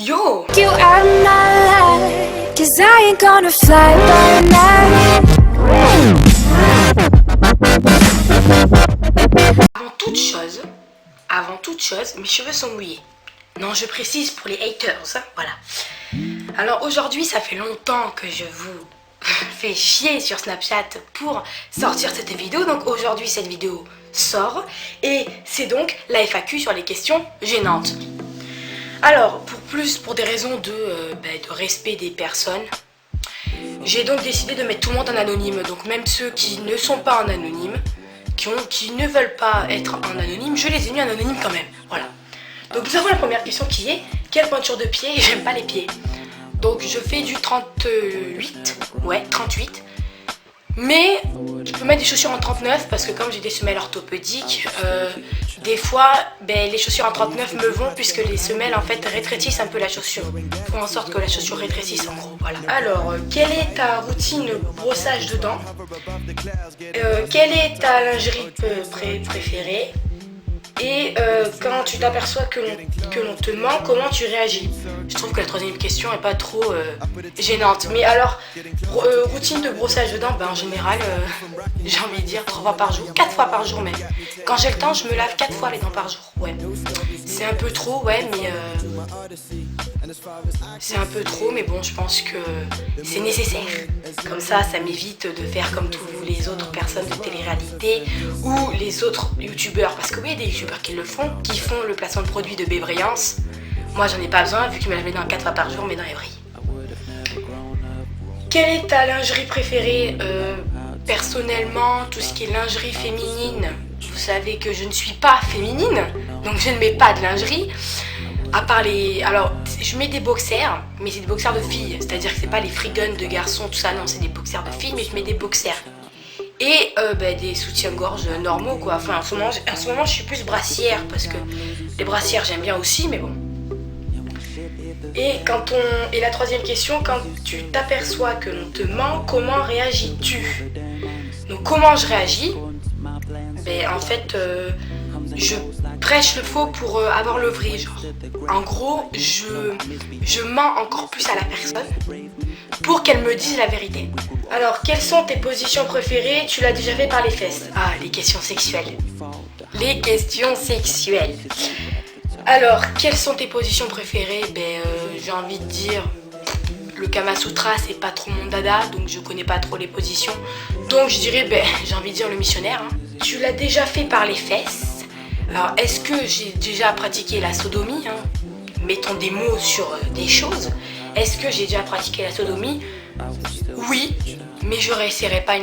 Yo! You out of my life, 'cause I ain't gonna fly by night. Avant toute chose, mes cheveux sont mouillés. Non, je précise pour les haters, hein, voilà. Alors aujourd'hui, ça fait longtemps que je vous fais chier sur Snapchat pour sortir cette vidéo. Donc aujourd'hui, cette vidéo sort et c'est donc la FAQ sur les questions gênantes. Alors, pour des raisons de respect des personnes, j'ai donc décidé de mettre tout le monde en anonyme. Donc même ceux qui ne sont pas en anonyme, qui ne veulent pas être en anonyme, je les ai mis en anonyme quand même. Voilà. Donc nous avons la première question qui est: quelle pointure de pied? J'aime pas les pieds. Donc je fais du 38. Ouais, 38. Mais je peux mettre des chaussures en 39 parce que comme j'ai des semelles orthopédiques, des fois les chaussures en 39 me vont puisque les semelles en fait rétrécissent un peu la chaussure. Font en sorte que la chaussure rétrécisse en gros, voilà. Alors, quelle est ta routine brossage de dents? Quelle est ta lingerie préférée? Et quand tu t'aperçois que l'on te ment, comment tu réagis? Je trouve que la troisième question est pas trop gênante. Mais alors, routine de brossage de dents, en général, j'ai envie de dire 3 fois par jour, 4 fois par jour même. Quand j'ai le temps, je me lave 4 fois les dents par jour, ouais. C'est un peu trop, ouais, mais c'est un peu trop, mais bon, je pense que c'est nécessaire. Comme ça m'évite de faire comme tous les autres personnes de télé-réalité ou les autres youtubeurs. Parce que oui, il y a des youtubeurs qui le font, qui font le placement de produits de Bébrillance. Moi, j'en ai pas besoin vu qu'ils me lavent les dents 4 fois par jour, mes dents elles brillent. Quelle est ta lingerie préférée? Personnellement, tout ce qui est lingerie féminine, vous savez que je ne suis pas féminine, donc je ne mets pas de lingerie. À part les... Alors, je mets des boxers, mais c'est des boxers de filles. C'est-à-dire que c'est pas les free guns de garçons, tout ça. Non, c'est des boxers de filles, mais je mets des boxers. Et des soutiens-gorge normaux, quoi. Enfin, en ce moment, je suis plus brassière, parce que les brassières, j'aime bien aussi, mais bon. Et la troisième question, quand tu t'aperçois que l'on te ment, comment réagis-tu? Donc, comment je réagis? En fait, je prêche le faux pour avoir le vrai, genre. En gros, je mens encore plus à la personne pour qu'elle me dise la vérité. Alors, quelles sont tes positions préférées? Tu l'as déjà fait par les fesses. Ah, les questions sexuelles. Les questions sexuelles. Alors, quelles sont tes positions préférées? J'ai envie de dire... Le Kama Sutra, c'est pas trop mon dada, donc je connais pas trop les positions. Donc je dirais, j'ai envie de dire le missionnaire. Hein. Tu l'as déjà fait par les fesses. Alors, est-ce que j'ai déjà pratiqué la sodomie, hein? Mettons des mots sur des choses. Est-ce que j'ai déjà pratiqué la sodomie? Oui, mais je réessayerai pas.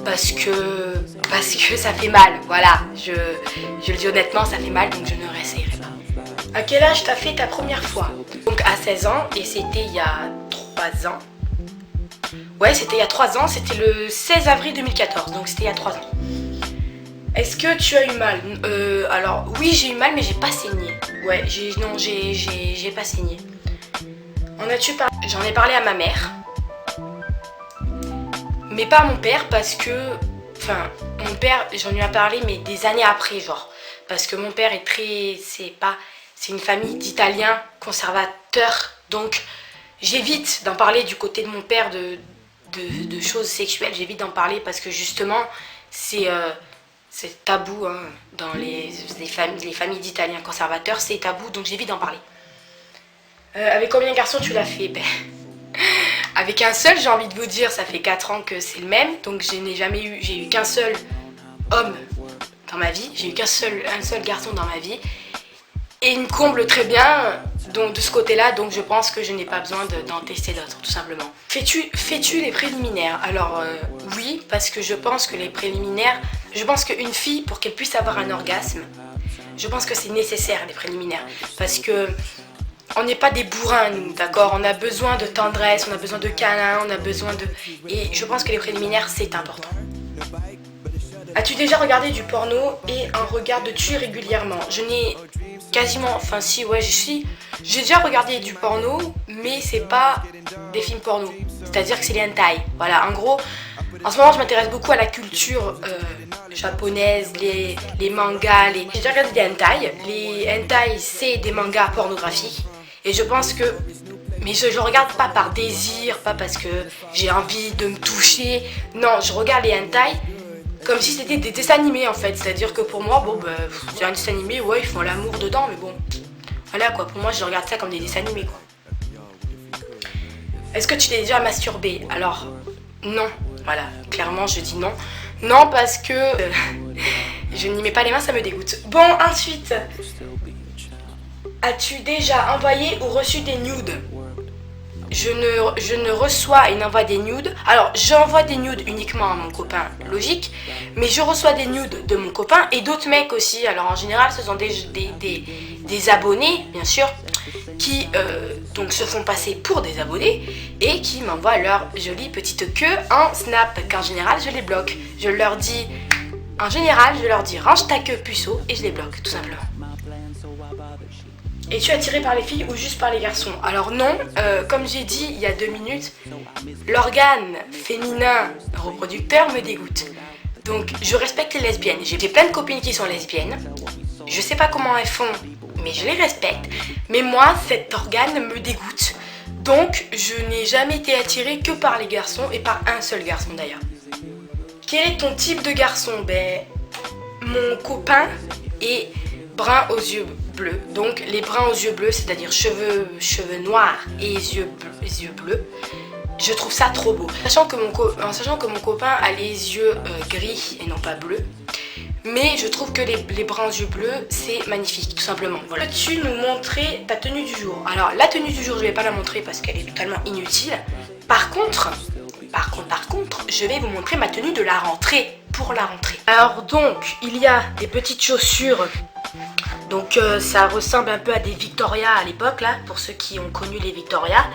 Parce que ça fait mal, voilà. Je le dis honnêtement, ça fait mal, donc je ne réessayerai pas. À quel âge t'as fait ta première fois? Donc à 16 ans, et c'était il y a 3 ans. Ouais, c'était il y a 3 ans, c'était le 16 avril 2014, donc c'était il y a 3 ans. Est-ce que tu as eu mal? Alors oui, j'ai eu mal, mais j'ai pas saigné. Ouais, j'ai pas saigné. J'en ai parlé à ma mère. Mais pas à mon père parce que... Enfin, mon père, j'en ai parlé, mais des années après, genre. Parce que mon père est très... C'est une famille d'Italiens conservateurs. Donc, j'évite d'en parler du côté de mon père de choses sexuelles. J'évite d'en parler parce que justement, c'est tabou hein, dans les familles d'Italiens conservateurs. C'est tabou, donc j'évite d'en parler. Avec combien de garçons tu l'as fait? Avec un seul, j'ai envie de vous dire, ça fait 4 ans que c'est le même. Donc j'ai eu qu'un seul homme dans ma vie. J'ai eu un seul garçon dans ma vie. Et il me comble très bien donc, de ce côté-là, donc je pense que je n'ai pas besoin d'en tester d'autres, tout simplement. Fais-tu les préliminaires? Alors oui, parce que je pense que les préliminaires, je pense qu'une fille, pour qu'elle puisse avoir un orgasme, je pense que c'est nécessaire les préliminaires. Parce que on n'est pas des bourrins, nous, d'accord? On a besoin de tendresse, on a besoin de câlins, on a besoin de... Et je pense que les préliminaires, c'est important. As-tu déjà regardé du porno et en regardes-tu régulièrement? Je n'ai quasiment... Enfin si, ouais, j'ai déjà regardé du porno, mais c'est pas des films porno. C'est-à-dire que c'est les hentai. Voilà, en gros, en ce moment, je m'intéresse beaucoup à la culture japonaises, les mangas, j'ai déjà regardé des hentai. Les hentai, c'est des mangas pornographiques. Et je pense que... Mais je regarde pas par désir, pas parce que j'ai envie de me toucher. Non, je regarde les hentai comme si c'était des dessins animés en fait. C'est-à-dire que pour moi, bon, bah, c'est un dessin animé, ouais, ils font l'amour dedans, mais bon. Voilà quoi, pour moi, je regarde ça comme des dessins animés quoi. Est-ce que tu t'es déjà masturbé? Alors, non. Voilà, clairement, je dis non. Non, parce que je n'y mets pas les mains, ça me dégoûte. Bon, ensuite, as-tu déjà envoyé ou reçu des nudes? Je ne reçois et n'envoie des nudes. Alors, j'envoie des nudes uniquement à mon copain, logique. Mais je reçois des nudes de mon copain et d'autres mecs aussi. Alors, en général, ce sont des abonnés, bien sûr, qui donc se font passer pour des abonnés et qui m'envoient leur jolie petite queue en snap. Qu'en général, je les bloque. En général, je leur dis range ta queue puceau et je les bloque, tout simplement. Es-tu attiré par les filles ou juste par les garçons? Alors non, comme j'ai dit il y a 2 minutes, l'organe féminin reproducteur me dégoûte. Donc je respecte les lesbiennes. J'ai plein de copines qui sont lesbiennes. Je sais pas comment elles font, mais je les respecte. Mais moi, cet organe me dégoûte. Donc je n'ai jamais été attirée que par les garçons et par un seul garçon d'ailleurs. Quel est ton type de garçon? Ben, mon copain est brun aux yeux bleus. Donc les bruns aux yeux bleus, c'est-à-dire cheveux noirs et yeux bleus. Je trouve ça trop beau. En sachant que mon copain a les yeux gris et non pas bleus. Mais je trouve que les bruns aux yeux bleus, c'est magnifique, tout simplement. Voilà. Peux-tu nous montrer ta tenue du jour? Alors la tenue du jour, je ne vais pas la montrer parce qu'elle est totalement inutile. Par contre, je vais vous montrer ma tenue de la rentrée, pour la rentrée. Alors donc, il y a des petites chaussures. Donc ça ressemble un peu à des Victoria à l'époque, là, pour ceux qui ont connu les Victoria.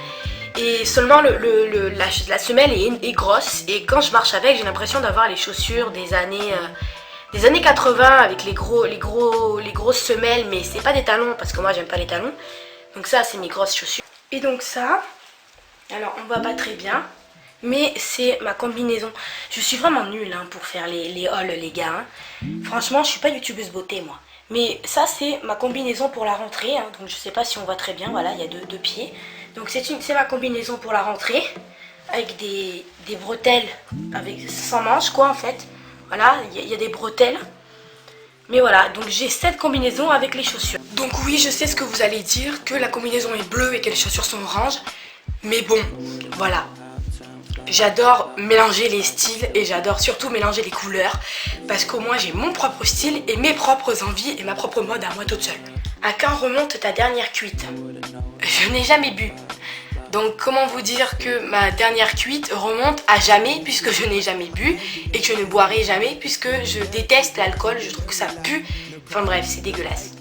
Et seulement la semelle est grosse. Et quand je marche avec, j'ai l'impression d'avoir les chaussures des années 80 avec les grosses semelles. Mais c'est pas des talons, parce que moi j'aime pas les talons. Donc ça, c'est mes grosses chaussures. Et donc ça, alors on voit pas très bien, mais c'est ma combinaison. Je suis vraiment nulle hein, pour faire les hauls les gars. Hein. Franchement, je suis pas youtubeuse beauté moi. Mais ça c'est ma combinaison pour la rentrée. Hein. Donc je sais pas si on voit très bien. Voilà, il y a deux pieds. Donc c'est ma combinaison pour la rentrée. Avec des bretelles sans manches quoi en fait. Voilà, il y a des bretelles. Mais voilà, donc j'ai cette combinaison avec les chaussures. Donc oui, je sais ce que vous allez dire, que la combinaison est bleue et que les chaussures sont oranges. Mais bon, voilà. J'adore mélanger les styles et j'adore surtout mélanger les couleurs. Parce qu'au moins j'ai mon propre style et mes propres envies et ma propre mode à moi toute seule. À quand remonte ta dernière cuite? Je n'ai jamais bu. Donc comment vous dire que ma dernière cuite remonte à jamais puisque je n'ai jamais bu et que je ne boirai jamais puisque je déteste l'alcool, je trouve que ça pue. Enfin bref, c'est dégueulasse.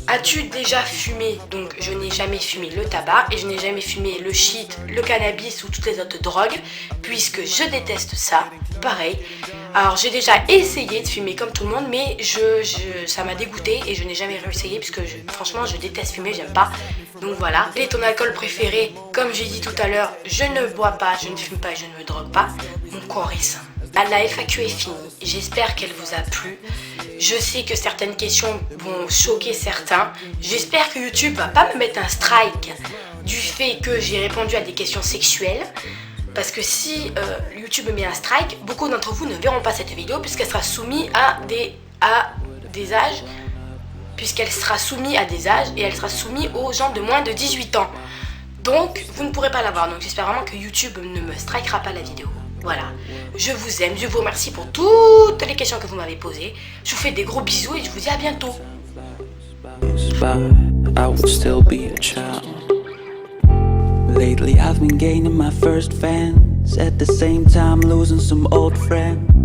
As-tu déjà fumé? Donc je n'ai jamais fumé le tabac et je n'ai jamais fumé le shit, le cannabis ou toutes les autres drogues puisque je déteste ça, pareil. Alors j'ai déjà essayé de fumer comme tout le monde mais ça m'a dégoûté et je n'ai jamais réessayé puisque franchement je déteste fumer, j'aime pas. Donc voilà. Quel est ton alcool préféré? Comme j'ai dit tout à l'heure, je ne bois pas, je ne fume pas, je ne me drogue pas. Mon corps est sain. La FAQ est finie, j'espère qu'elle vous a plu. Je sais que certaines questions vont choquer certains. J'espère que YouTube va pas me mettre un strike du fait que j'ai répondu à des questions sexuelles. Parce que si YouTube me met un strike, beaucoup d'entre vous ne verront pas cette vidéo puisqu'elle sera soumise à des âges. Puisqu'elle sera soumise à des âges et elle sera soumise aux gens de moins de 18 ans. Donc vous ne pourrez pas la voir. Donc j'espère vraiment que YouTube ne me strikera pas la vidéo. Voilà, je vous aime, je vous remercie pour toutes les questions que vous m'avez posées. Je vous fais des gros bisous et je vous dis à bientôt. Lately I've been gaining my first fans, at the same time losing some old friends.